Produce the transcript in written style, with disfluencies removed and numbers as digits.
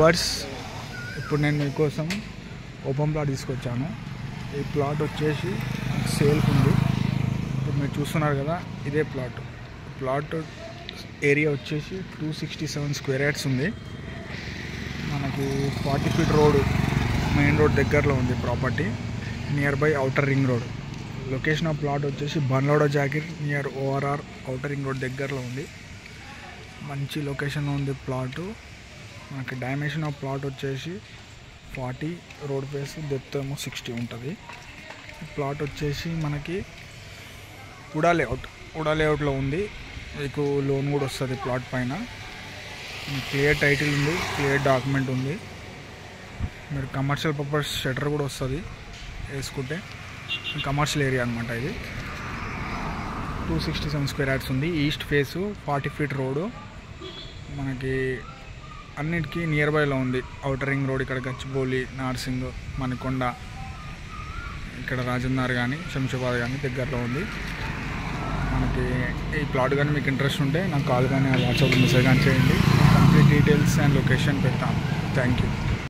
Verse ఇప్పుడు నేను మీకోసం ఓపెన్ ప్లాట్ తీసుకొచ్చాను. ఈ ప్లాట్ వచ్చేసి సేల్కి ఉంది. ఇప్పుడు మీరు చూస్తున్నారు కదా, ఇదే ప్లాట్ ఏరియా వచ్చేసి 267 స్క్వేర్ యార్డ్స్ ఉంది. మనకి 40 ఫీట్ రోడ్, మెయిన్ రోడ్ దగ్గరలో ఉంది property, nearby outer ring road. Location of plot వచ్చేసి Bandlawada Jagir near ORR outer ring road దగ్గరలో ఉంది. మంచి లొకేషన్లో ఉంది ప్లాటు. మనకి డైమెన్షన్ ఆఫ్ ప్లాట్ వచ్చేసి 40, రోడ్ ఫేస్ డెప్త్ ఏమో 60 ఉంటుంది. ప్లాట్ వచ్చేసి మనకి ఉడా లేఅవుట్లో ఉంది. మీకు లోన్ కూడా వస్తుంది ప్లాట్ పైన. క్లియర్ టైటిల్ ఉంది, క్లియర్ డాక్యుమెంట్ ఉంది. మీరు కమర్షియల్ పర్పస్ షట్టర్ కూడా వస్తుంది వేసుకుంటే. కమర్షియల్ ఏరియా అనమాట ఇది. 267 స్క్వేర్ యార్డ్స్ ఉంది. East face, 40 feet road. మనకి అన్నిటికీ నియర్ బైలో ఉంది. ఔటర్ రింగ్ రోడ్, ఇక్కడ గచ్చిబౌలి, నార్సింగ్, మనకొండ, ఇక్కడ రాజందార్ కానీ శంషాబాద్ కానీ దగ్గరలో ఉంది. మనకి ఈ ప్లాట్ కానీ మీకు ఇంట్రెస్ట్ ఉంటే నాకు కాల్ కానీ వాట్సాప్ మెసేజ్ కానీ చేయండి. కంప్లీట్ డీటెయిల్స్ అండ్ లొకేషన్ పెడతాను. Thank you.